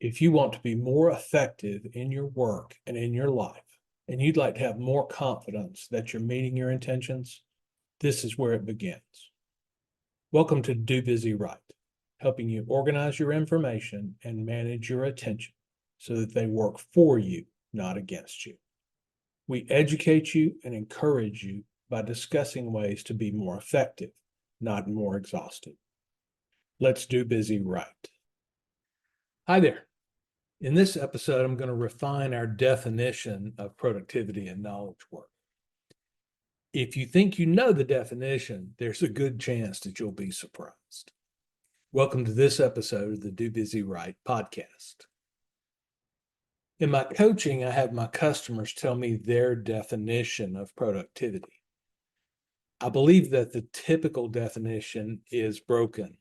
If you want to be more effective in your work and in your life, and you'd like to have more confidence that you're meeting your intentions, this is where it begins. Welcome to Do Busy Right, helping you organize your information and manage your attention so that they work for you, not against you. We educate you and encourage you by discussing ways to be more effective, not more exhausted. Let's do busy right. Hi there. In this episode, I'm going to refine our definition of productivity and knowledge work. If you think you know the definition, there's a good chance that you'll be surprised. Welcome to this episode of the Do Busy Right podcast. In my coaching, I have my customers tell me their definition of productivity. I believe that the typical definition is broken.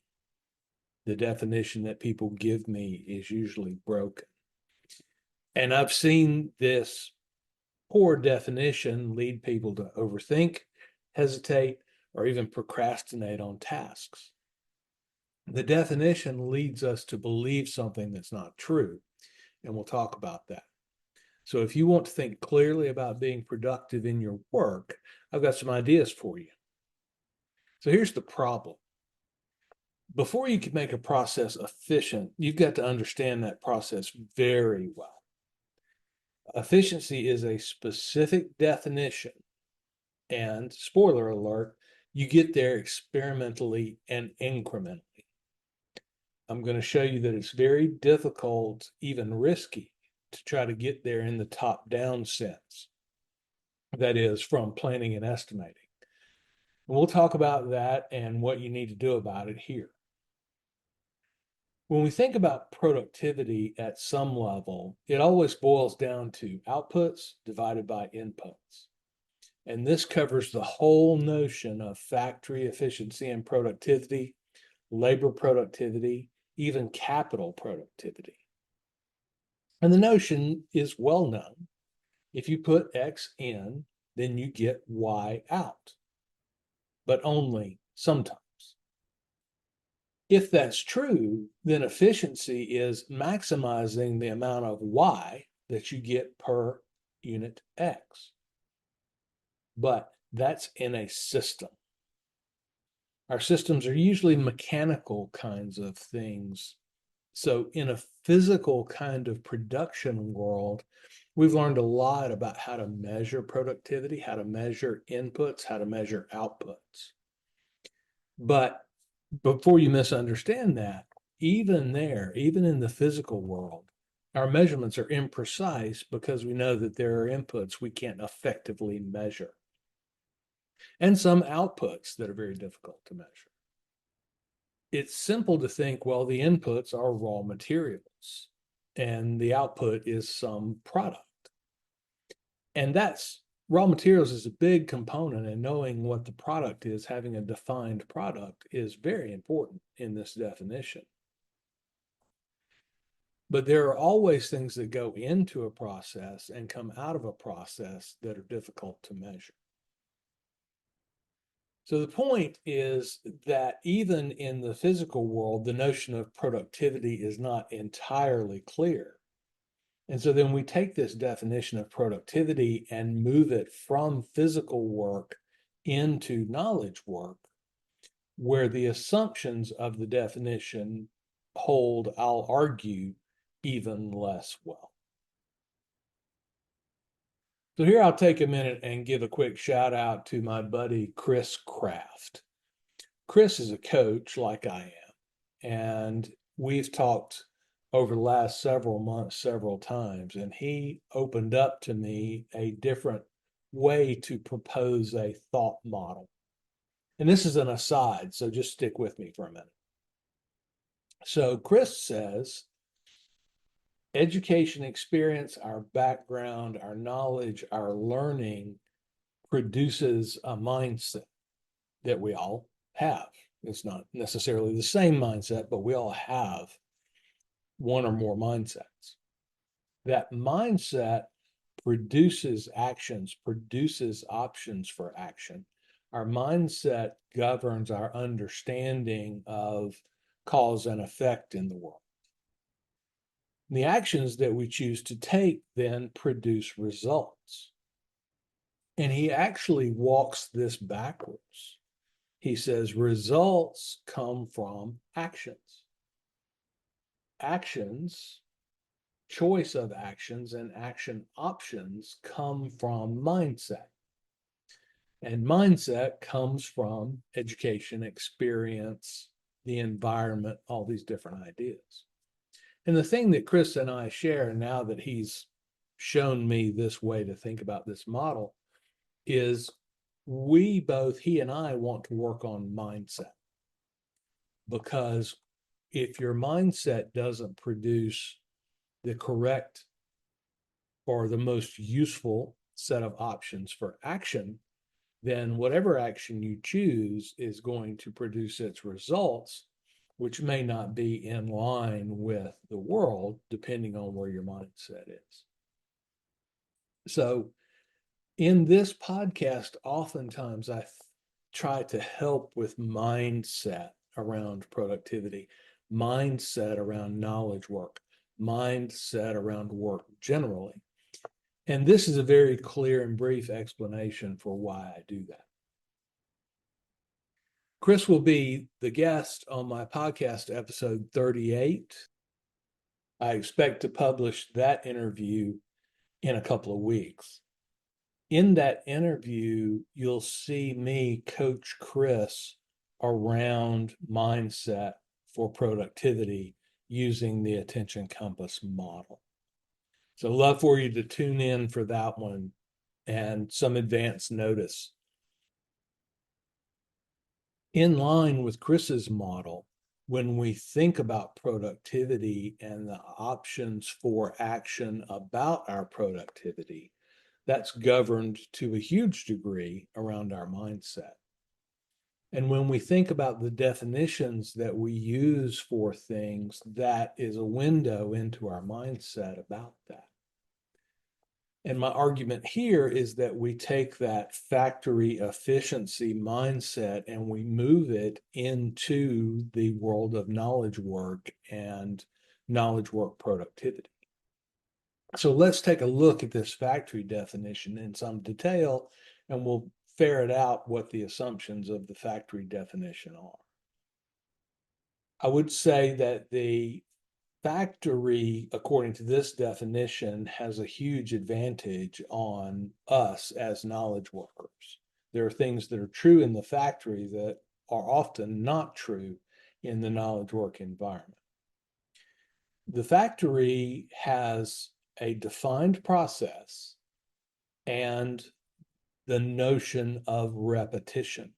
The definition that people give me is usually broken. And I've seen this poor definition lead people to overthink, hesitate, or even procrastinate on tasks. The definition leads us to believe something that's not true, and we'll talk about that. So if you want to think clearly about being productive in your work, I've got some ideas for you. So here's the problem. Before you can make a process efficient, you've got to understand that process very well. Efficiency is a specific definition, and spoiler alert, you get there experimentally and incrementally. I'm going to show you that it's very difficult, even risky, to try to get there in the top-down sense. That is, from planning and estimating. And we'll talk about that and what you need to do about it here. When we think about productivity at some level, it always boils down to outputs divided by inputs. And this covers the whole notion of factory efficiency and productivity, labor productivity, even capital productivity. And the notion is well known. If you put X in, then you get Y out, but only sometimes. If that's true, then efficiency is maximizing the amount of Y that you get per unit X. But that's in a system. Our systems are usually mechanical kinds of things. So in a physical kind of production world, we've learned a lot about how to measure productivity, how to measure inputs, how to measure outputs. But before you misunderstand that, even in the physical world, our measurements are imprecise because we know that there are inputs we can't effectively measure, and some outputs that are very difficult to measure. It's simple to think, well, the inputs are raw materials and the output is some product. And that's raw materials is a big component, and knowing what the product is, having a defined product, is very important in this definition. But there are always things that go into a process and come out of a process that are difficult to measure. So the point is that even in the physical world, the notion of productivity is not entirely clear. And so then we take this definition of productivity and move it from physical work into knowledge work, where the assumptions of the definition hold, I'll argue, even less well. So here I'll take a minute and give a quick shout out to my buddy, Chris Kraft. Chris is a coach like I am, and we've talked over the last several months, several times, and he opened up to me a different way to propose a thought model. And this is an aside, so just stick with me for a minute. So Chris says, education experience, our background, our knowledge, our learning produces a mindset that we all have. It's not necessarily the same mindset, but we all have one or more mindsets. That mindset produces actions, produces options for action. Our mindset governs our understanding of cause and effect in the world. The actions that we choose to take then produce results. And he actually walks this backwards. He says results come from actions. Actions, choice of actions, and action options come from mindset. And mindset comes from education, experience, the environment, all these different ideas. And the thing that Chris and I share now that he's shown me this way to think about this model is we both, he and I, want to work on mindset. Because if your mindset doesn't produce the correct or the most useful set of options for action, then whatever action you choose is going to produce its results, which may not be in line with the world, depending on where your mindset is. So in this podcast, oftentimes I try to help with mindset around productivity, mindset around knowledge work, mindset around work generally. And this is a very clear and brief explanation for why I do that. Chris will be the guest on my podcast, episode 38. I expect to publish that interview in a couple of weeks. In that interview, you'll see me coach Chris around mindset for productivity using the attention compass model. So love for you to tune in for that one and some advance notice. In line with Chris's model, when we think about productivity and the options for action about our productivity, that's governed to a huge degree around our mindset. And when we think about the definitions that we use for things, that is a window into our mindset about that. And my argument here is that we take that factory efficiency mindset and we move it into the world of knowledge work and knowledge work productivity. So let's take a look at this factory definition in some detail, and we'll ferret out what the assumptions of the factory definition are. I would say that the factory, according to this definition, has a huge advantage on us as knowledge workers. There are things that are true in the factory that are often not true in the knowledge work environment. The factory has a defined process and the notion of repetition.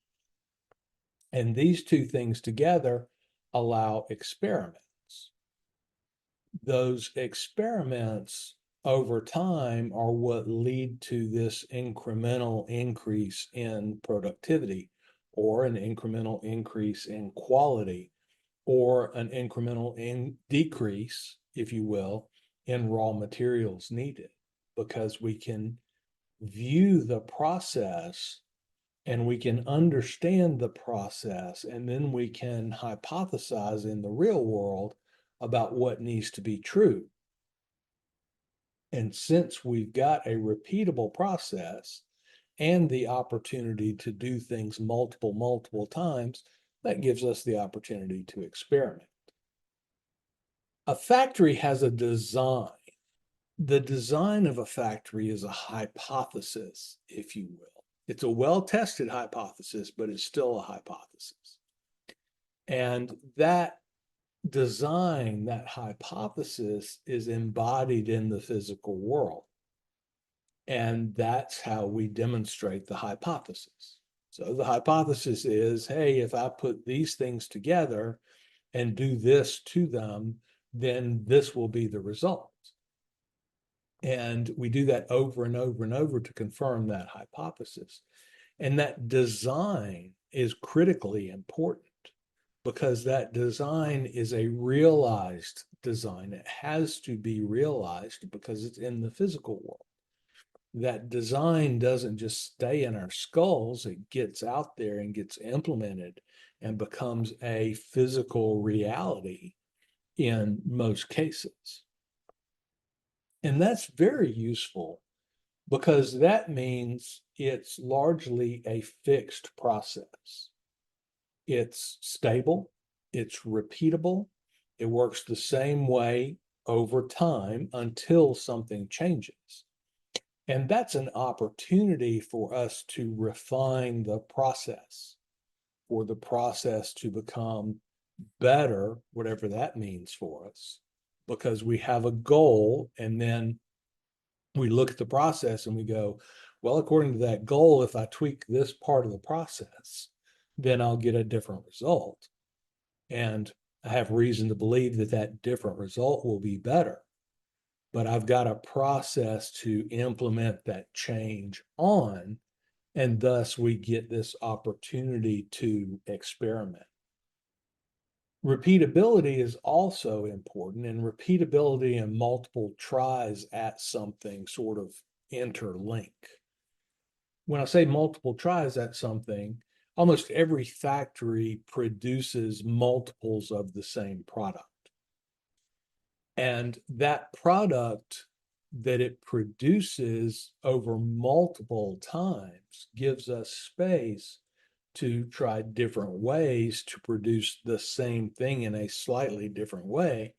And these two things together allow experiments. Those experiments over time are what lead to this incremental increase in productivity, or an incremental increase in quality, or an incremental decrease, if you will, in raw materials needed, because we can view the process and we can understand the process, and then we can hypothesize in the real world about what needs to be true. And since we've got a repeatable process and the opportunity to do things multiple times, that gives us the opportunity to experiment. A factory has a design. The design of a factory is a hypothesis, if you will. It's a well-tested hypothesis, but it's still a hypothesis. And that design, that hypothesis, is embodied in the physical world. And that's how we demonstrate the hypothesis. So the hypothesis is, hey, if I put these things together and do this to them, then this will be the result. And we do that over and over and over to confirm that hypothesis. And that design is critically important, because that design is a realized design. It has to be realized because it's in the physical world. That design doesn't just stay in our skulls, it gets out there and gets implemented and becomes a physical reality in most cases. And that's very useful because that means it's largely a fixed process. It's stable, it's repeatable, it works the same way over time until something changes. And that's an opportunity for us to refine the process, for the process to become better, whatever that means for us, because we have a goal and then we look at the process and we go, well, according to that goal, if I tweak this part of the process, then I'll get a different result. And I have reason to believe that that different result will be better. But I've got a process to implement that change on, and thus we get this opportunity to experiment. Repeatability is also important, and repeatability and multiple tries at something sort of interlink. When I say multiple tries at something, almost every factory produces multiples of the same product. And that product that it produces over multiple times gives us space to try different ways to produce the same thing in a slightly different way,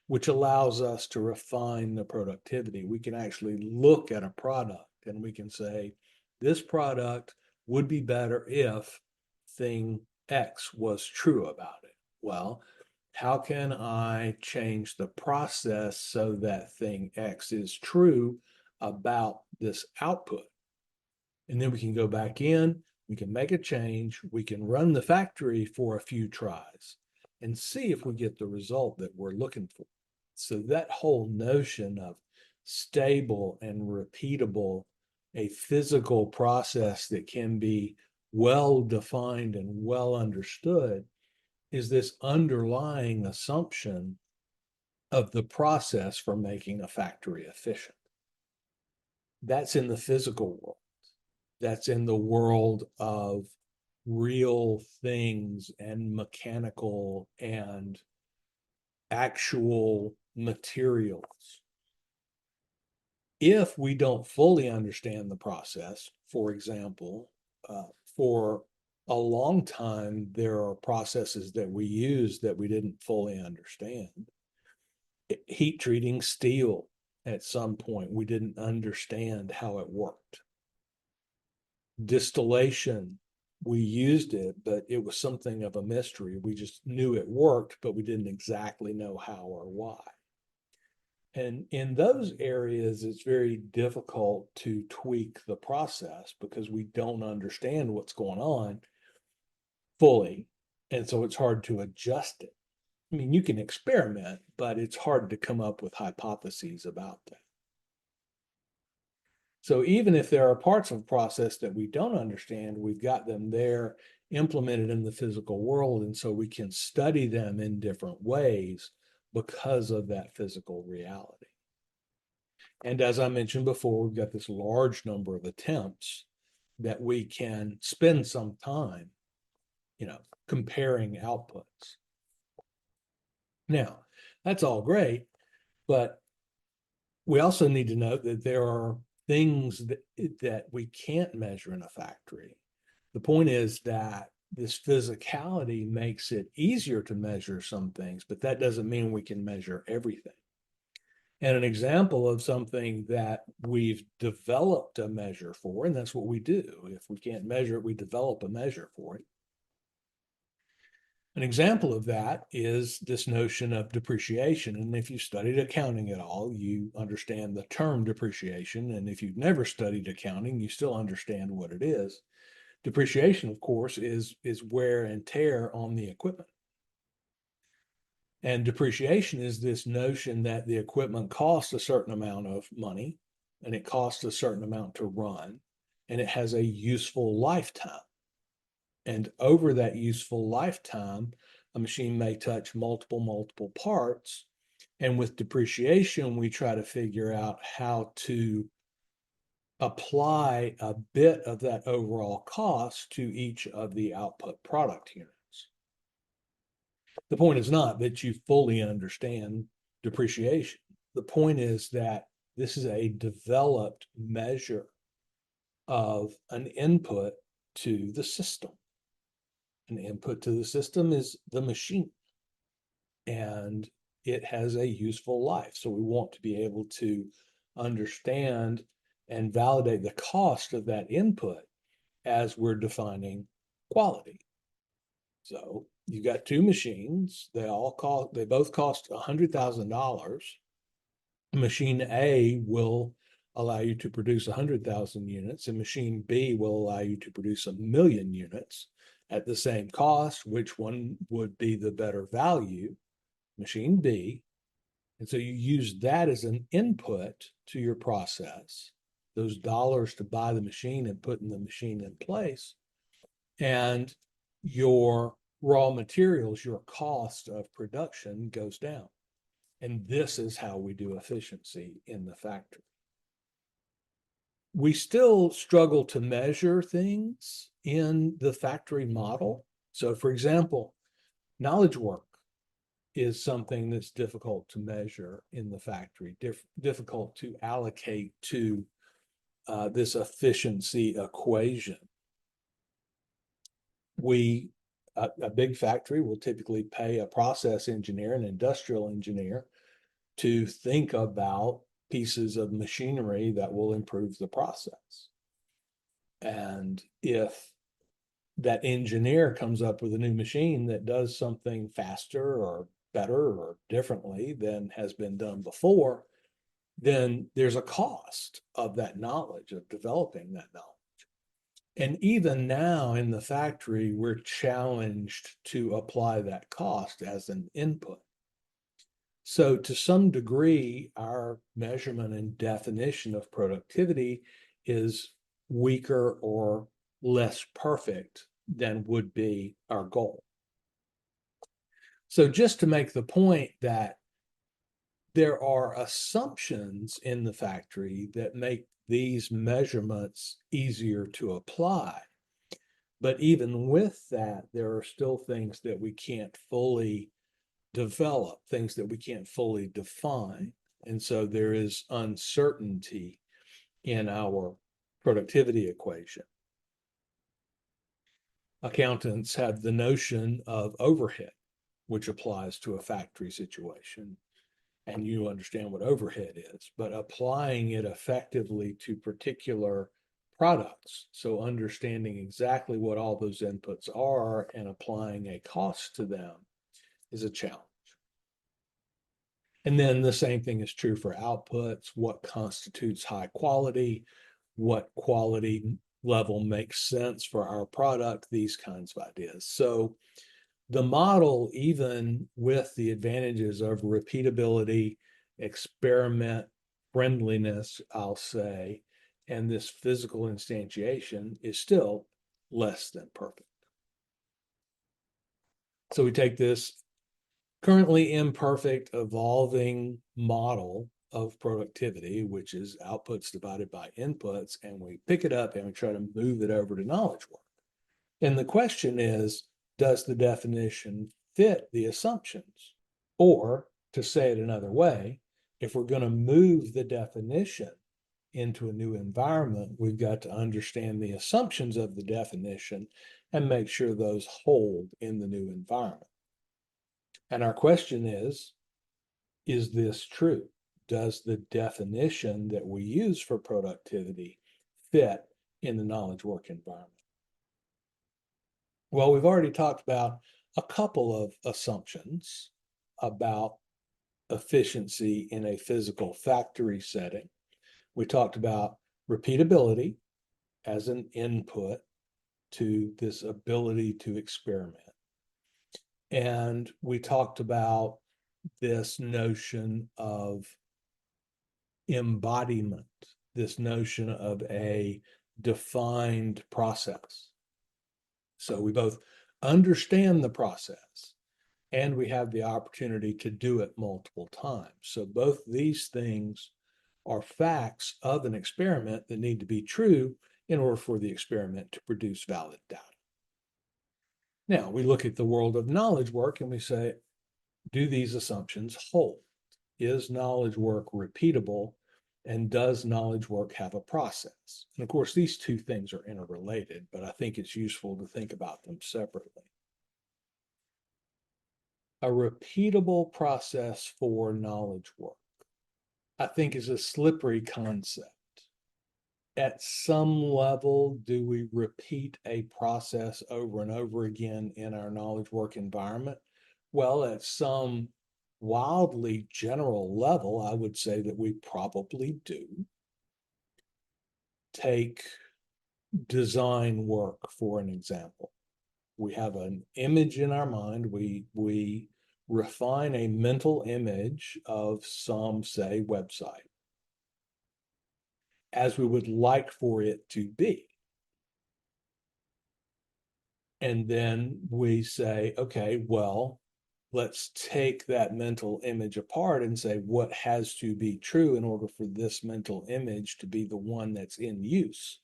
which allows us to refine the productivity. We can actually look at a product and we can say, this product would be better if thing X was true about it. Well, how can I change the process so that thing X is true about this output? And then we can go back in, we can make a change, we can run the factory for a few tries and see if we get the result that we're looking for. So that whole notion of stable and repeatable, a physical process that can be well defined and well understood, is this underlying assumption of the process for making a factory efficient. That's in the physical world. That's in the world of real things and mechanical and actual materials. If we don't fully understand the process, for example, for a long time, there are processes that we use that we didn't fully understand. Heat treating steel, at some point, we didn't understand how it worked. Distillation, we used it, but it was something of a mystery. We just knew it worked, but we didn't exactly know how or why. And in those areas, it's very difficult to tweak the process because we don't understand what's going on fully. And so it's hard to adjust it. I mean, you can experiment, but it's hard to come up with hypotheses about that. So even if there are parts of a process that we don't understand, we've got them there implemented in the physical world. And so we can study them in different ways because of that physical reality. And as I mentioned before, we've got this large number of attempts that we can spend some time, comparing outputs. Now, that's all great, but we also need to note that there are things that we can't measure in a factory. The point is that this physicality makes it easier to measure some things, but that doesn't mean we can measure everything. And an example of something that we've developed a measure for, and that's what we do. If we can't measure it, we develop a measure for it. An example of that is this notion of depreciation. And if you studied accounting at all, you understand the term depreciation. And if you've never studied accounting, you still understand what it is. Depreciation, of course, is wear and tear on the equipment. And depreciation is this notion that the equipment costs a certain amount of money and it costs a certain amount to run and it has a useful lifetime. And over that useful lifetime, a machine may touch multiple parts. And with depreciation, we try to figure out how to apply a bit of that overall cost to each of the output product units. The point is not that you fully understand depreciation. The point is that This is a developed measure of an input to the system. An input to the system is the machine, and it has a useful life. So we want to be able to understand and validate the cost of that input as we're defining quality. So you got two machines. They both cost $100,000. Machine A will allow you to produce 100,000 units, and machine B will allow you to produce 1,000,000 units at the same cost. Which one would be the better value? Machine B. And so you use that as an input to your process, those dollars to buy the machine and putting the machine in place. And your raw materials, your cost of production goes down. And this is how we do efficiency in the factory. We still struggle to measure things in the factory model. So, for example, knowledge work is something that's difficult to measure in the factory, difficult to allocate to this efficiency equation. A big factory will typically pay a process engineer, an industrial engineer, to think about pieces of machinery that will improve the process. And if that engineer comes up with a new machine that does something faster or better or differently than has been done before, then there's a cost of that knowledge, of developing that knowledge. And even now in the factory, we're challenged to apply that cost as an input. So to some degree, our measurement and definition of productivity is weaker or less perfect than would be our goal. So just to make the point that there are assumptions in the factory that make these measurements easier to apply. But even with that, there are still things that we can't fully develop, things that we can't fully define. And so there is uncertainty in our productivity equation. Accountants have the notion of overhead, which applies to a factory situation. And you understand what overhead is, but applying it effectively to particular products. So understanding exactly what all those inputs are and applying a cost to them is a challenge. And then the same thing is true for outputs. What constitutes high quality? What quality level makes sense for our product? These kinds of ideas. So the model, even with the advantages of repeatability, experiment friendliness, I'll say, and this physical instantiation, is still less than perfect. So we take this currently imperfect, evolving model of productivity, which is outputs divided by inputs, and we pick it up and we try to move it over to knowledge work. And the question is, does the definition fit the assumptions? Or, to say it another way, if we're going to move the definition into a new environment, we've got to understand the assumptions of the definition and make sure those hold in the new environment. And our question is this true? Does the definition that we use for productivity fit in the knowledge work environment? Well, we've already talked about a couple of assumptions about efficiency in a physical factory setting. We talked about repeatability as an input to this ability to experiment. And we talked about this notion of embodiment, this notion of a defined process. So we both understand the process and we have the opportunity to do it multiple times. So both these things are facts of an experiment that need to be true in order for the experiment to produce valid data. Now, we look at the world of knowledge work and we say, do these assumptions hold? Is knowledge work repeatable And does knowledge work have a process? And of course, these two things are interrelated, but I think it's useful to think about them separately. A repeatable process for knowledge work, I think, is a slippery concept. At some level, do we repeat a process over and over again in our knowledge work environment? Well, at some wildly general level, I would say that we probably do. Take design work for an example. We have an image in our mind. We refine a mental image of some, say, website as we would like for it to be. And then we say, okay, well, let's take that mental image apart and say, what has to be true in order for this mental image to be the one that's in use?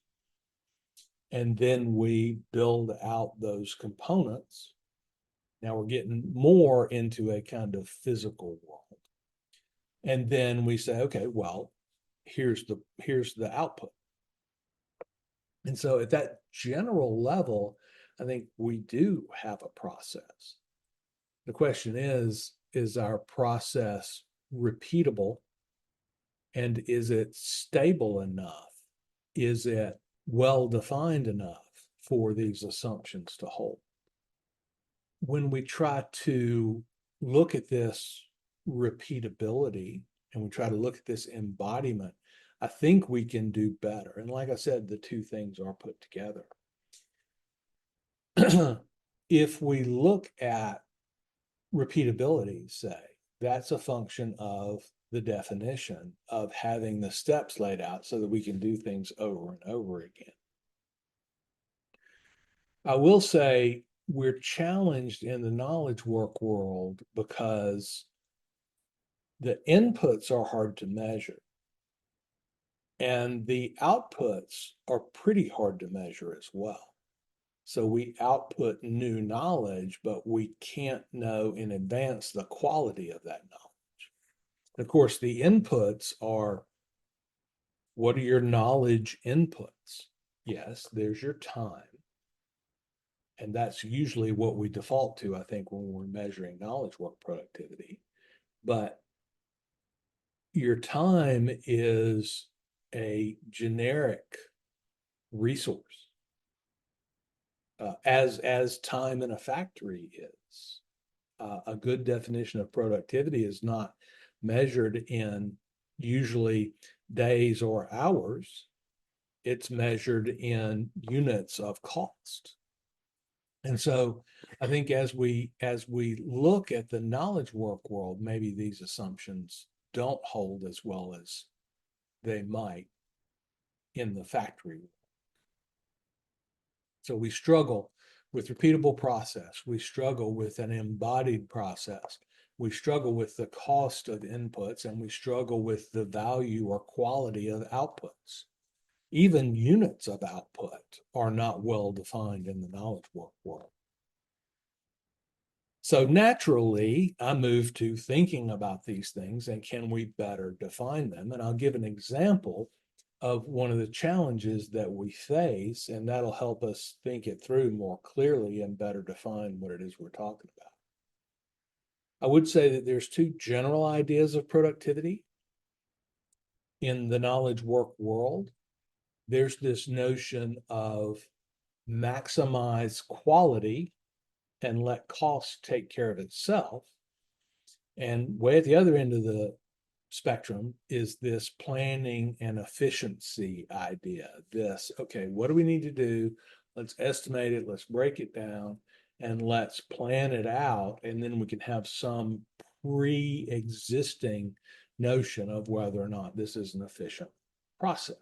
And then we build out those components. Now we're getting more into a kind of physical world. And then we say, okay, well, here's the output. And so at that general level, I think we do have a process. The question is our process repeatable? And is it stable enough? Is it well defined enough for these assumptions to hold? When we try to look at this repeatability and we try to look at this embodiment, I think we can do better. And like I said, the two things are put together. If we look at repeatability, say, that's a function of the definition of having the steps laid out so that we can do things over and over again. I will say we're challenged in the knowledge work world because the inputs are hard to measure and the outputs are pretty hard to measure as well. So we output new knowledge, but we can't know in advance the quality of that knowledge. Of course, the inputs are, what are your knowledge inputs? Yes, there's your time. And that's usually what we default to, I think, when we're measuring knowledge work productivity. But your time is a generic resource, as time in a factory is. A good definition of productivity is not measured in usually days or hours. It's measured in units of cost. And so I think as we look at the knowledge work world, maybe these assumptions don't hold as well as they might in the factory. So we struggle with repeatable process. We struggle with an embodied process. We struggle with the cost of inputs, and we struggle with the value or quality of outputs. Even units of output are not well defined in the knowledge work world. So naturally, I move to thinking about these things and can we better define them? And I'll give an example of one of the challenges that we face, and that'll help us think it through more clearly and better define what it is we're talking about. I would say that there's two general ideas of productivity in the knowledge work world. There's this notion of maximize quality and let cost take care of itself. And way at the other end of the spectrum is this planning and efficiency idea. This, okay, what do we need to do? Let's estimate it, let's break it down, and let's plan it out. And then we can have some pre-existing notion of whether or not this is an efficient process.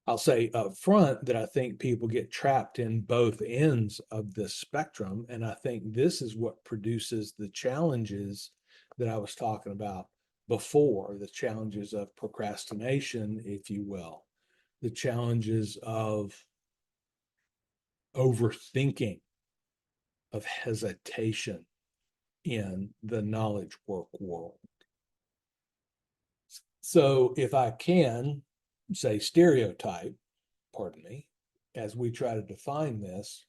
I'll say up front that I think people get trapped in both ends of this spectrum. And I think this is what produces the challenges that I was talking about before, the challenges of procrastination, if you will, the challenges of overthinking, of hesitation in the knowledge work world. So if I can say stereotype, pardon me, as we try to define this,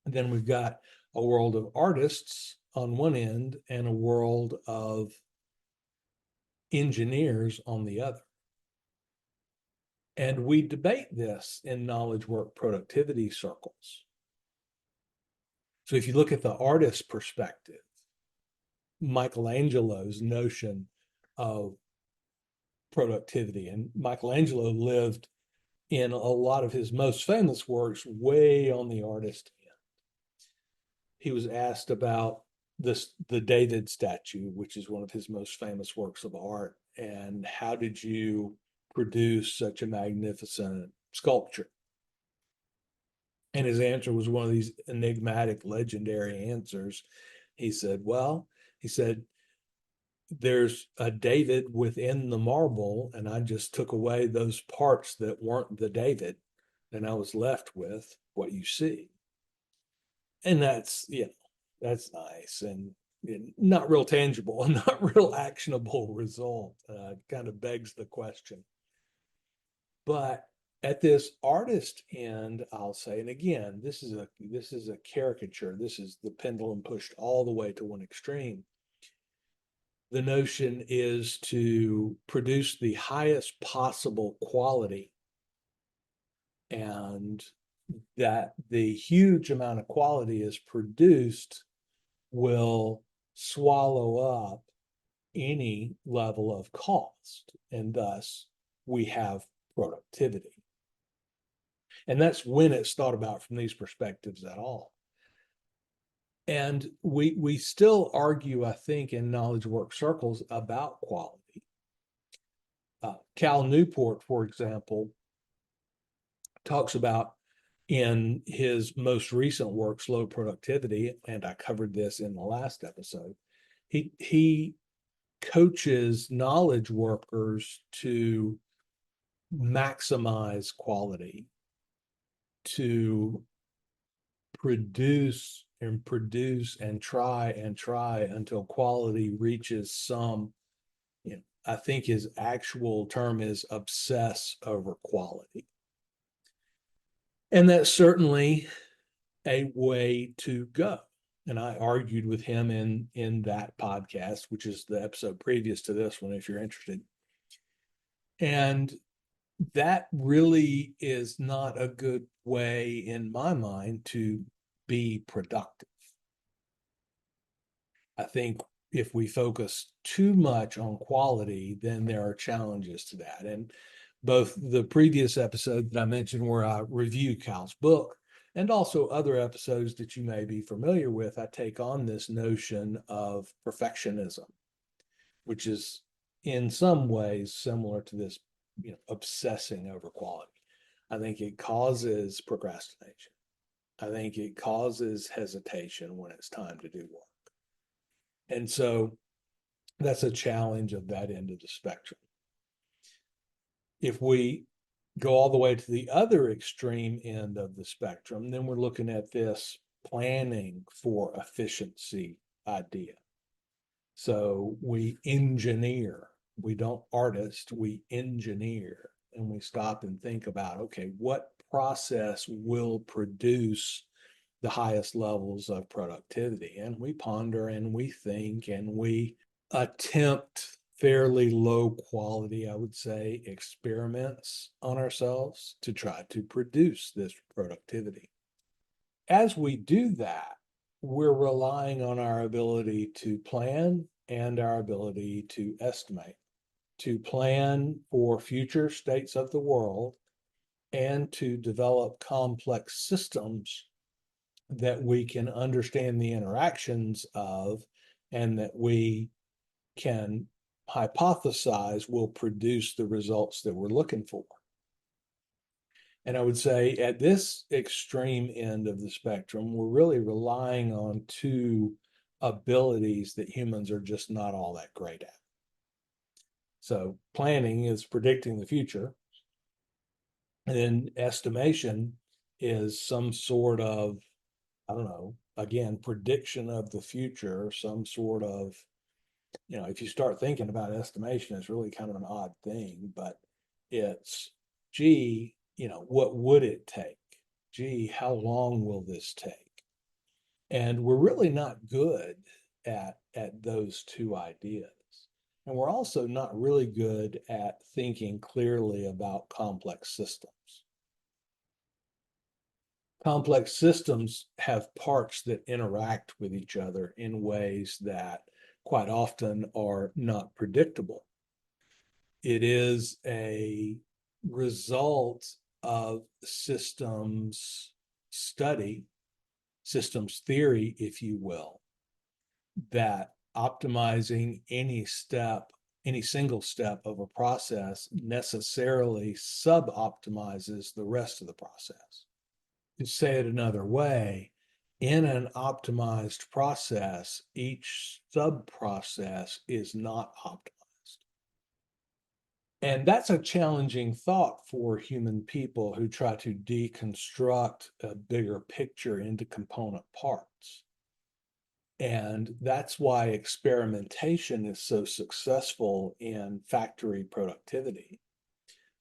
then we've got a world of artists on one end and a world of engineers on the other. And we debate this in knowledge work productivity circles. So if you look at the artist perspective, Michelangelo's notion of productivity, and Michelangelo lived in a lot of his most famous works way on the artist end. He was asked about the David statue, which is one of his most famous works of art, and how did you produce such a magnificent sculpture? And his answer was one of these enigmatic, legendary answers. He said, there's a David within the marble, and I just took away those parts that weren't the David, and I was left with what you see. And that's nice and not real tangible and not real actionable result. Kind of begs the question. But at this artist end, I'll say, and again, this is a caricature. This is the pendulum pushed all the way to one extreme. The notion is to produce the highest possible quality, and that the huge amount of quality is produced will swallow up any level of cost, and thus we have productivity. And that's when it's thought about from these perspectives at all. And we still argue, I think, in knowledge work circles about quality. Cal Newport, for example, talks about in his most recent work, Slow Productivity, and I covered this in the last episode, he coaches knowledge workers to maximize quality, to produce and try until quality reaches some, I think his actual term is obsess over quality. And that's certainly a way to go. And I argued with him in that podcast, which is the episode previous to this one, if you're interested. And that really is not a good way, in my mind, to be productive. I think if we focus too much on quality, then there are challenges to that. And both the previous episode that I mentioned where I review Cal's book and also other episodes that you may be familiar with, I take on this notion of perfectionism, which is in some ways similar to this, obsessing over quality. I think it causes procrastination. I think it causes hesitation when it's time to do work. And so that's a challenge of that end of the spectrum. If we go all the way to the other extreme end of the spectrum, then we're looking at this planning for efficiency idea. So we engineer, we don't artist, we engineer, and we stop and think about, okay, what process will produce the highest levels of productivity? And we ponder and we think and we attempt fairly low quality, I would say, experiments on ourselves to try to produce this productivity. As we do that, we're relying on our ability to plan and our ability to estimate, to plan for future states of the world and to develop complex systems that we can understand the interactions of and that we can hypothesize will produce the results that we're looking for. And I would say at this extreme end of the spectrum, we're really relying on two abilities that humans are just not all that great at. So planning is predicting the future, and then estimation is some sort of, I don't know, again, prediction of the future, some sort of If you start thinking about estimation, it's really kind of an odd thing, but it's, gee, what would it take? Gee, how long will this take? And we're really not good at those two ideas. And we're also not really good at thinking clearly about complex systems. Complex systems have parts that interact with each other in ways that quite often are not predictable. It is a result of systems study, systems theory, if you will, that optimizing any single step of a process necessarily sub-optimizes the rest of the process. To say it another way, in an optimized process, each sub-process is not optimized. And that's a challenging thought for human people who try to deconstruct a bigger picture into component parts. And that's why experimentation is so successful in factory productivity,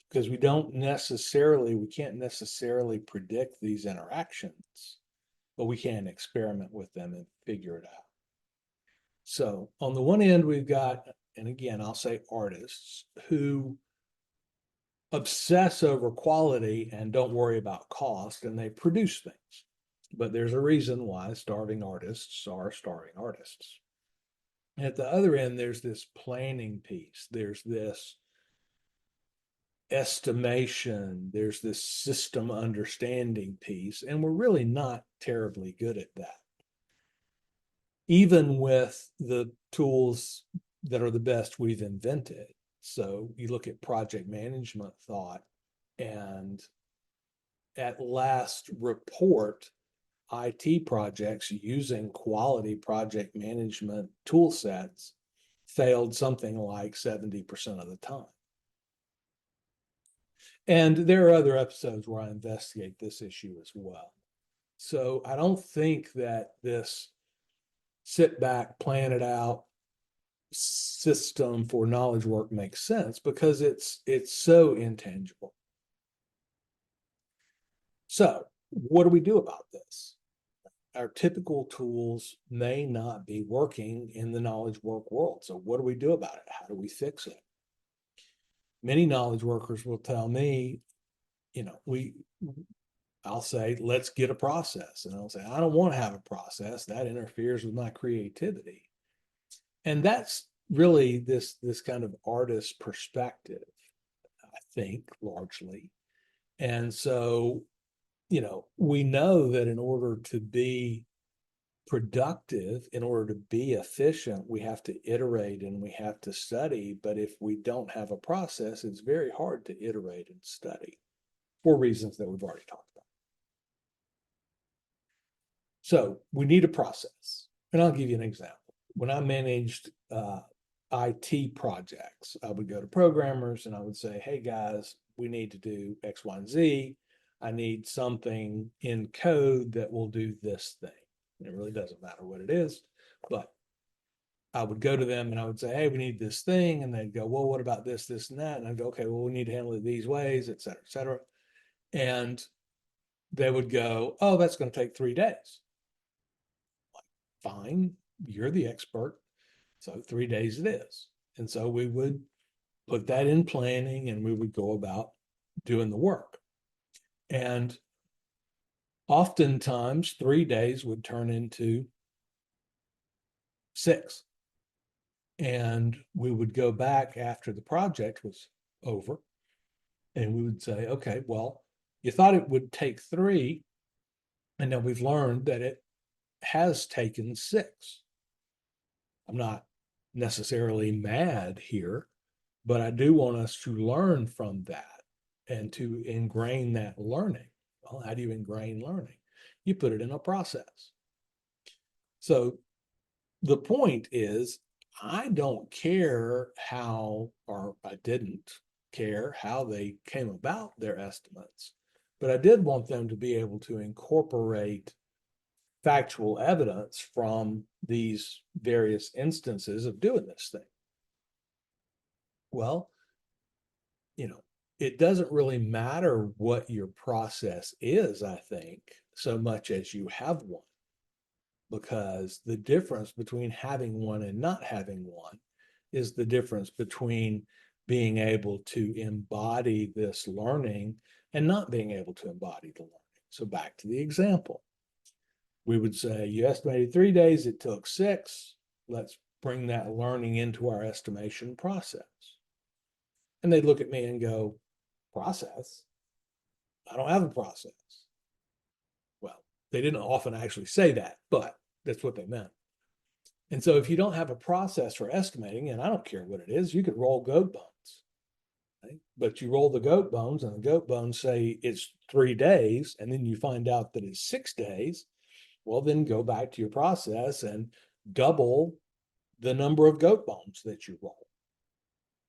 because we can't necessarily predict these interactions, but we can experiment with them and figure it out. So on the one end, we've got, and again, I'll say artists who obsess over quality and don't worry about cost, and they produce things. But there's a reason why starving artists are starving artists. And at the other end, there's this planning piece, there's this estimation, there's this system understanding piece, and we're really not terribly good at that. Even with the tools that are the best we've invented. So you look at project management thought, and at last report, IT projects using quality project management tool sets failed something like 70% of the time. And there are other episodes where I investigate this issue as well. So I don't think that this sit back, plan it out system for knowledge work makes sense, because it's so intangible. So what do we do about this? Our typical tools may not be working in the knowledge work world. So what do we do about it? How do we fix it? Many knowledge workers will tell me, I'll say, let's get a process. And I'll say, I don't want to have a process. That interferes with my creativity. And that's really this kind of artist perspective, I think, largely. And so, we know that in order to be productive, in order to be efficient, we have to iterate and we have to study. But if we don't have a process, it's very hard to iterate and study for reasons that we've already talked about. So we need a process. And I'll give you an example. When I managed IT projects, I would go to programmers and I would say, hey guys, we need to do X, Y, and Z. I need something in code that will do this thing. And it really doesn't matter what it is, but I would go to them and I would say, hey, we need this thing. And they'd go, well, what about this, this, and that? And I'd go, okay, well, we need to handle it these ways, et cetera, et cetera. And they would go, oh, that's going to take 3 days. Fine, you're the expert. So 3 days it is. And so we would put that in planning and we would go about doing the work. And oftentimes 3 days would turn into 6. And we would go back after the project was over and we would say, okay, well, you thought it would take 3, and now we've learned that it has taken 6. I'm not necessarily mad here, but I do want us to learn from that and to ingrain that learning. Well, how do you ingrain learning? You put it in a process. So the point is, I don't care how, or I didn't care how they came about their estimates, but I did want them to be able to incorporate factual evidence from these various instances of doing this thing? Well, it doesn't really matter what your process is, I think, so much as you have one. Because the difference between having one and not having one is the difference between being able to embody this learning and not being able to embody the learning. So back to the example. We would say, you estimated 3 days, it took 6. Let's bring that learning into our estimation process. And they'd look at me and go, process? I don't have a process. Well, they didn't often actually say that, but that's what they meant. And so if you don't have a process for estimating, and I don't care what it is, you could roll goat bones. Right? But you roll the goat bones and the goat bones say it's 3 days, and then you find out that it's 6 days. Well, then go back to your process and double the number of goat bones that you roll.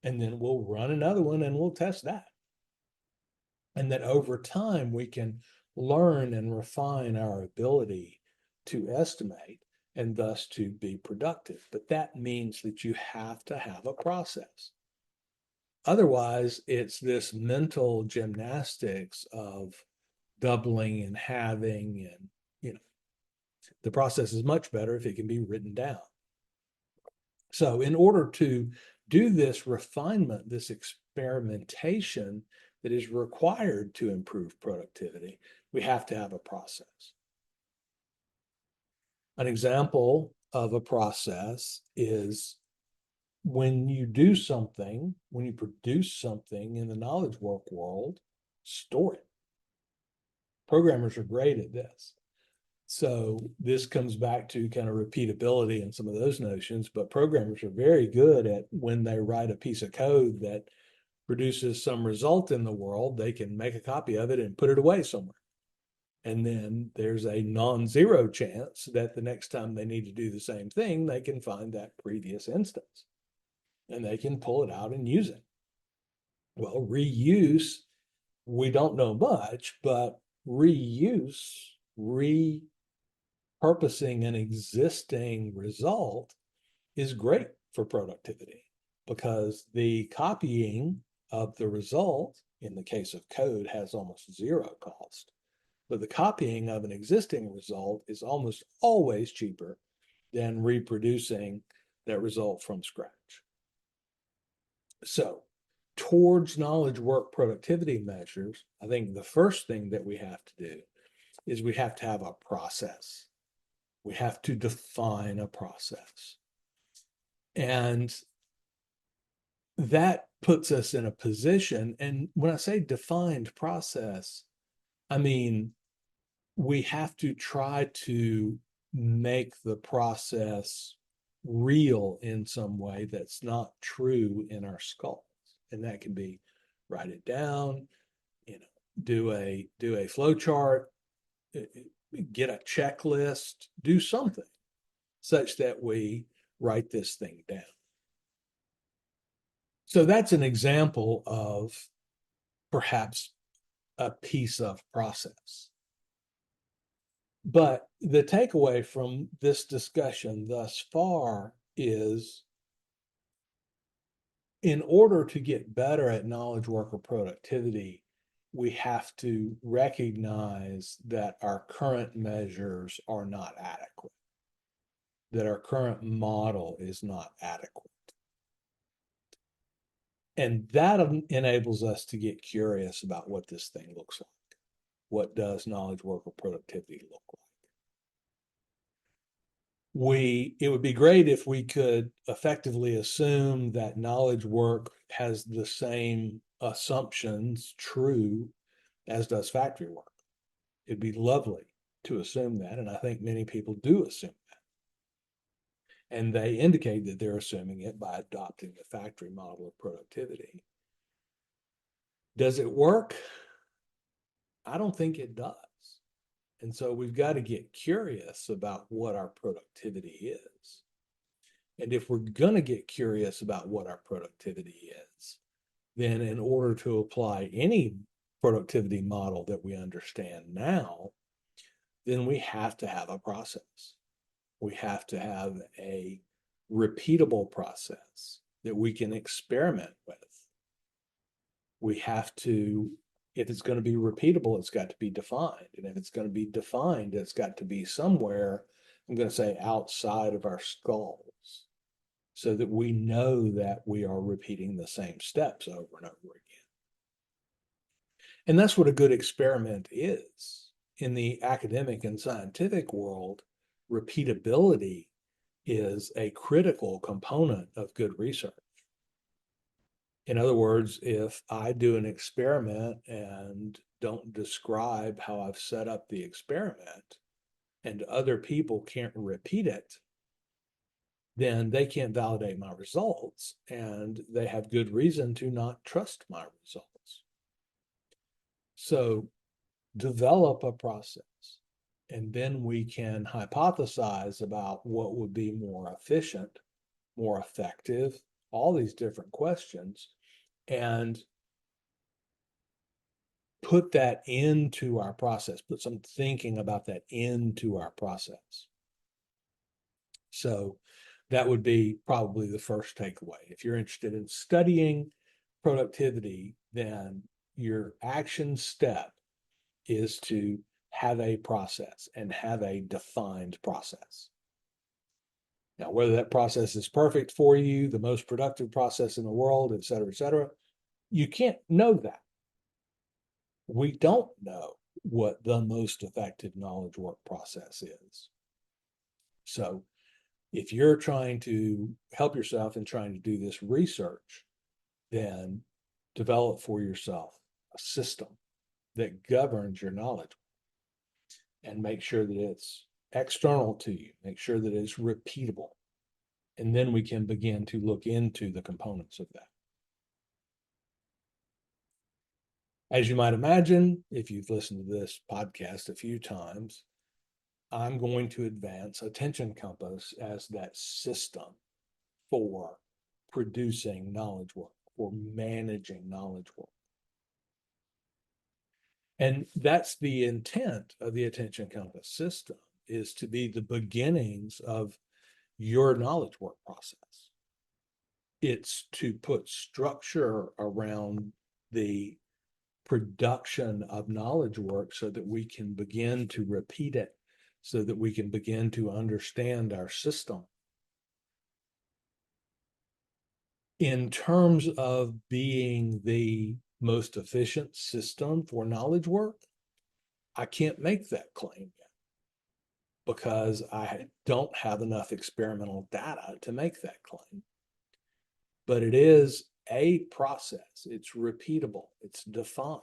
And then we'll run another one and we'll test that. And that over time, we can learn and refine our ability to estimate and thus to be productive. But that means that you have to have a process. Otherwise, it's this mental gymnastics of doubling and halving, and the process is much better if it can be written down. So in order to do this refinement, this experimentation that is required to improve productivity, we have to have a process. An example of a process is when you do something, when you produce something in the knowledge work world, store it. Programmers are great at this. So this comes back to kind of repeatability and some of those notions, but programmers are very good at when they write a piece of code that produces some result in the world, they can make a copy of it and put it away somewhere. And then there's a non-zero chance that the next time they need to do the same thing, they can find that previous instance and they can pull it out and use it. Well, reuse, we don't know much, but reuse, repurposing an existing result is great for productivity because the copying of the result in the case of code has almost zero cost. But the copying of an existing result is almost always cheaper than reproducing that result from scratch. So towards knowledge work productivity measures, I think the first thing that we have to do is we have to have a process. We have to define a process. And that puts us in a position, and when I say defined process, I mean, we have to try to make the process real in some way that's not true in our skulls. And that can be write it down, do a flow chart, get a checklist, do something such that we write this thing down. So that's an example of perhaps a piece of process. But the takeaway from this discussion thus far is in order to get better at knowledge worker productivity, we have to recognize that our current measures are not adequate, that our current model is not adequate. And that enables us to get curious about what this thing looks like. What does knowledge worker productivity look like? It would be great if we could effectively assume that knowledge work has the same assumptions true as does factory work. It'd be lovely to assume that, and I think many people do assume that. And they indicate that they're assuming it by adopting the factory model of productivity. Does it work? I don't think it does. And so we've got to get curious about what our productivity is. And if we're going to get curious about what our productivity is, then in order to apply any productivity model that we understand now, then we have to have a process. We have to have a repeatable process that we can experiment with. We have to, if it's going to be repeatable, it's got to be defined. And if it's going to be defined, it's got to be somewhere, I'm going to say outside of our skulls, so that we know that we are repeating the same steps over and over again. And that's what a good experiment is. In the academic and scientific world, repeatability is a critical component of good research. In other words, if I do an experiment and don't describe how I've set up the experiment, and other people can't repeat it, then they can't validate my results, and they have good reason to not trust my results. So develop a process, and then we can hypothesize about what would be more efficient, more effective, all these different questions, and put that into our process, put some thinking about that into our process. So that would be probably the first takeaway. If you're interested in studying productivity, then your action step is to have a process and have a defined process. Now, whether that process is perfect for you, the most productive process in the world, et cetera, you can't know that. We don't know what the most effective knowledge work process is. So if you're trying to help yourself and trying to do this research, then develop for yourself a system that governs your knowledge and make sure that it's external to you, make sure that it's repeatable. And then we can begin to look into the components of that. As you might imagine, if you've listened to this podcast a few times, I'm going to advance attention compass as that system for producing knowledge work, for managing knowledge work. And that's the intent of the attention compass system, is to be the beginnings of your knowledge work process. It's to put structure around the production of knowledge work so that we can begin to repeat it, so that we can begin to understand our system. In terms of being the most efficient system for knowledge work, I can't make that claim yet because I don't have enough experimental data to make that claim. But it is a process. It's repeatable. It's defined.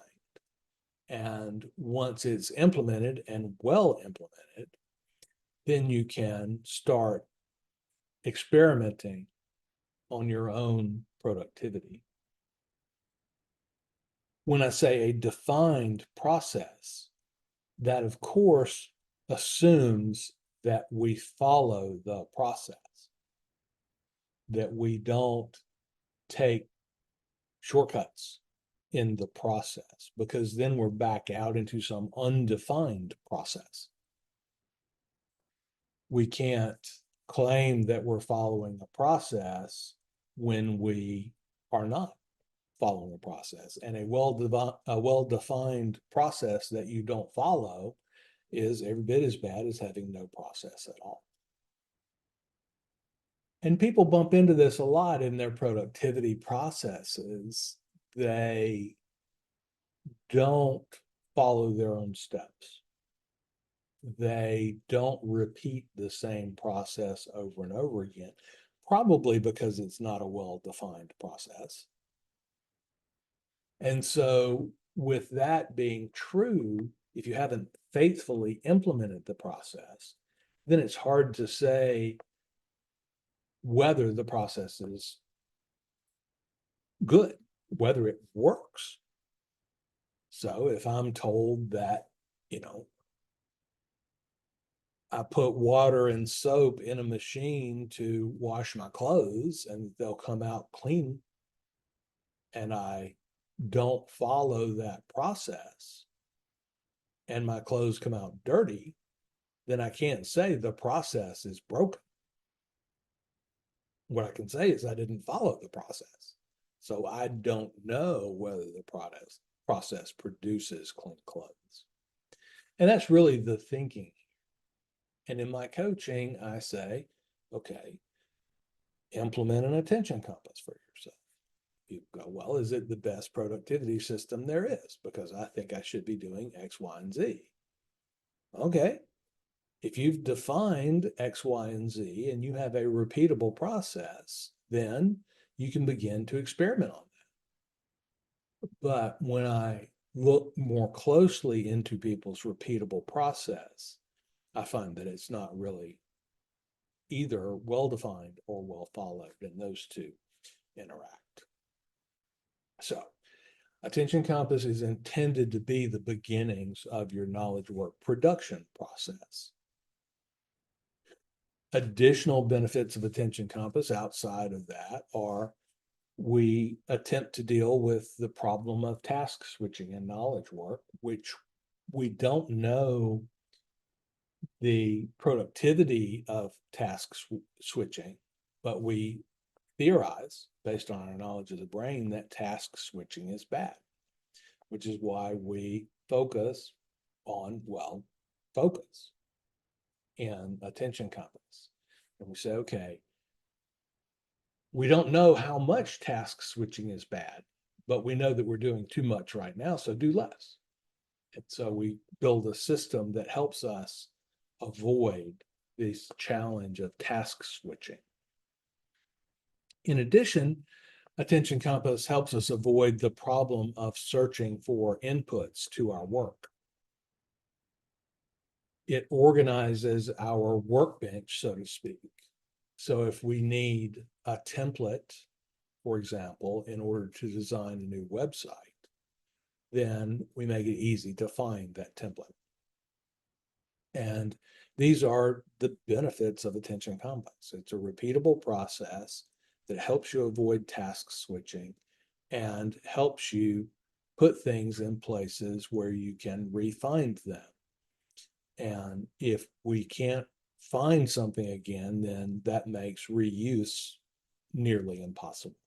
And once it's implemented and well implemented, then you can start experimenting on your own productivity. When I say a defined process, that of course assumes that we follow the process, that we don't take shortcuts in the process, because then we're back out into some undefined process. We can't claim that we're following a process when we are not following a process. And a well-defined process that you don't follow is every bit as bad as having no process at all. And people bump into this a lot in their productivity processes. They don't follow their own steps. They don't repeat the same process over and over again, probably because it's not a well-defined process. And so with that being true, if you haven't faithfully implemented the process, then it's hard to say whether the process is good, whether it works. So if I'm told that, I put water and soap in a machine to wash my clothes and they'll come out clean, and I don't follow that process and my clothes come out dirty, then I can't say the process is broken. What I can say is I didn't follow the process. So I don't know whether the process produces clean clothes. And that's really the thinking. And in my coaching, I say, okay, implement an attention compass for yourself. You go, well, is it the best productivity system there is? Because I think I should be doing X, Y, and Z. Okay. If you've defined X, Y, and Z and you have a repeatable process, then you can begin to experiment on that. But when I look more closely into people's repeatable process, I find that it's not really either well-defined or well-followed, and those two interact. So attention compass is intended to be the beginnings of your knowledge work production process. Additional benefits of attention compass outside of that are we attempt to deal with the problem of task switching in knowledge work, which we don't know the productivity of task switching, but we theorize based on our knowledge of the brain that task switching is bad, which is why we focus on, well, focus and attention compass. And we say, okay, we don't know how much task switching is bad, but we know that we're doing too much right now, so do less. And so we build a system that helps us avoid this challenge of task switching. In addition, attention compass helps us avoid the problem of searching for inputs to our work. It organizes our workbench, so to speak. So if we need a template, for example, in order to design a new website, then we make it easy to find that template. And these are the benefits of attention compass. It's a repeatable process that helps you avoid task switching and helps you put things in places where you can re-find them. And if we can't find something again, then that makes reuse nearly impossible.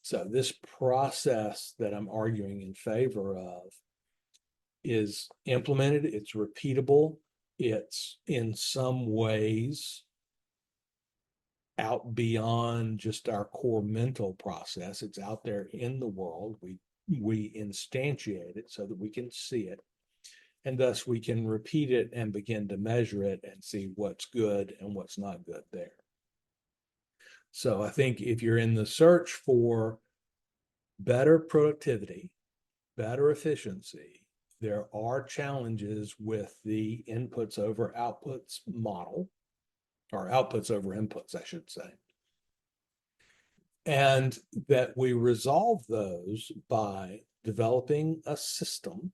So this process that I'm arguing in favor of is implemented, it's repeatable, it's in some ways out beyond just our core mental process. It's out there in the world. We instantiate it so that we can see it. And thus we can repeat it and begin to measure it and see what's good and what's not good there. So I think if you're in the search for better productivity, better efficiency, there are challenges with the inputs over outputs model, or outputs over inputs, I should say. And that we resolve those by developing a system,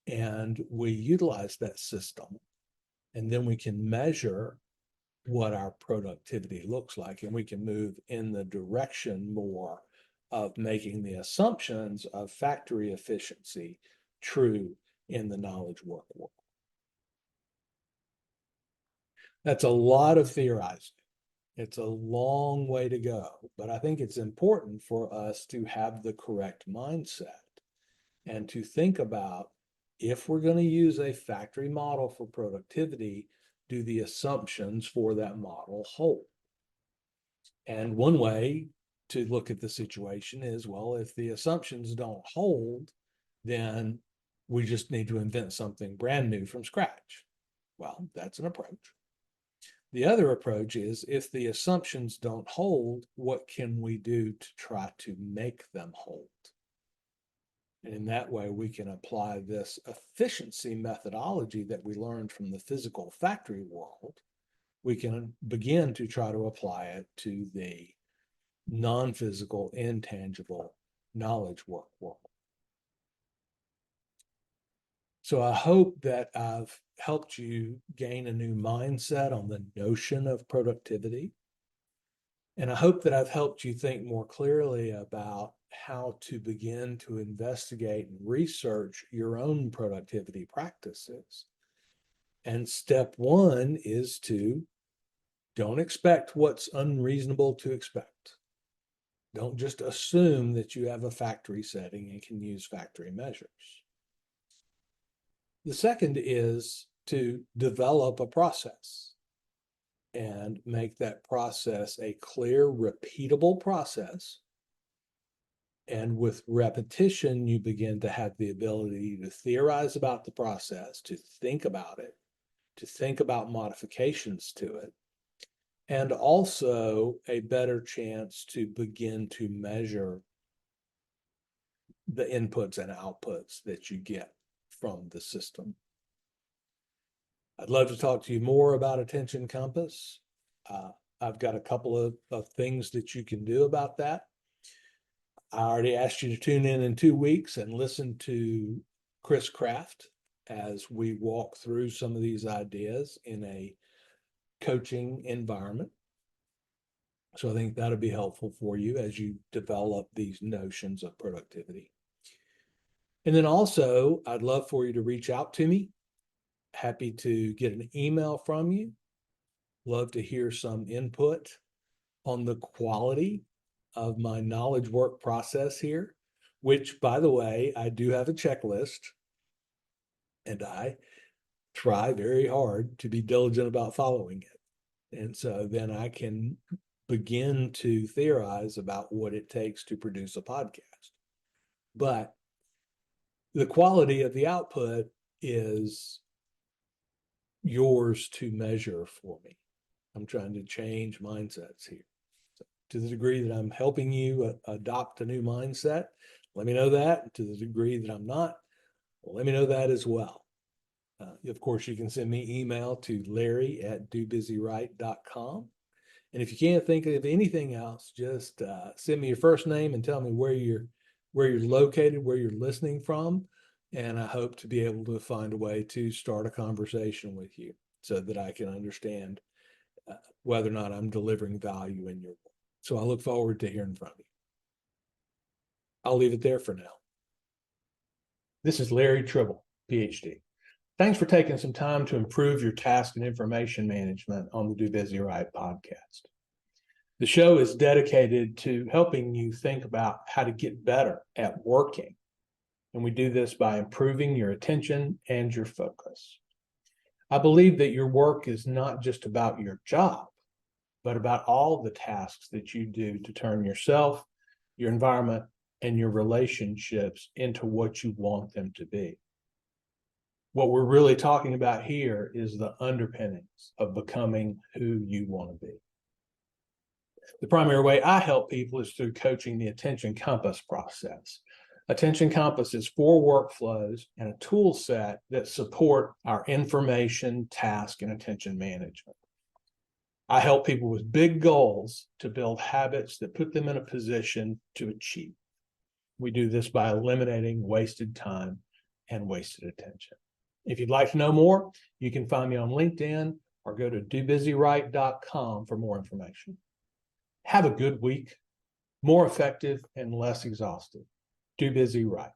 and we utilize that system, and then we can measure what our productivity looks like, and we can move in the direction more of making the assumptions of factory efficiency true in the knowledge work world. That's a lot of theorizing. It's a long way to go, but I think it's important for us to have the correct mindset and to think about, if we're going to use a factory model for productivity, do the assumptions for that model hold? And one way to look at the situation is, well, if the assumptions don't hold, then we just need to invent something brand new from scratch. Well, that's an approach. The other approach is, if the assumptions don't hold, what can we do to try to make them hold? And in that way, we can apply this efficiency methodology that we learned from the physical factory world. We can begin to try to apply it to the non-physical, intangible knowledge work world. So I hope that I've helped you gain a new mindset on the notion of productivity. And I hope that I've helped you think more clearly about how to begin to investigate and research your own productivity practices And step one is to don't expect what's unreasonable to expect. Don't just assume that you have a factory setting and can use factory measures. The second is to develop a process and make that process a clear, repeatable process. And with repetition, you begin to have the ability to theorize about the process, to think about it, to think about modifications to it, and also a better chance to begin to measure the inputs and outputs that you get from the system. I'd love to talk to you more about Attention Compass. I've got a couple of things that you can do about that. I already asked you to tune in 2 weeks and listen to Chris Kraft as we walk through some of these ideas in a coaching environment. So I think that'll be helpful for you as you develop these notions of productivity. And then also, I'd love for you to reach out to me. Happy to get an email from you. Love to hear some input on the quality of my knowledge work process here, which, by the way, I do have a checklist, and I try very hard to be diligent about following it. And so then I can begin to theorize about what it takes to produce a podcast. But the quality of the output is yours to measure for me. I'm trying to change mindsets here. So to the degree that I'm helping you adopt a new mindset, let me know that. To the degree that I'm not, let me know that as well. Of course, you can send me email to larry@dobusywrite.com. And if you can't think of anything else, just send me your first name and tell me where you're located, where you're listening from. And I hope to be able to find a way to start a conversation with you so that I can understand whether or not I'm delivering value in your work. So I look forward to hearing from you. I'll leave it there for now. This is Larry Tribble, Ph.D. Thanks for taking some time to improve your task and information management on the Do Busy Right podcast. The show is dedicated to helping you think about how to get better at working. And we do this by improving your attention and your focus. I believe that your work is not just about your job, but about all the tasks that you do to turn yourself, your environment, and your relationships into what you want them to be. What we're really talking about here is the underpinnings of becoming who you want to be. The primary way I help people is through coaching the Attention Compass process. Attention Compass is 4 workflows and a tool set that support our information, task, and attention management. I help people with big goals to build habits that put them in a position to achieve. We do this by eliminating wasted time and wasted attention. If you'd like to know more, you can find me on LinkedIn or go to dobusywrite.com for more information. Have a good week, more effective and less exhausted. Do Busy Right.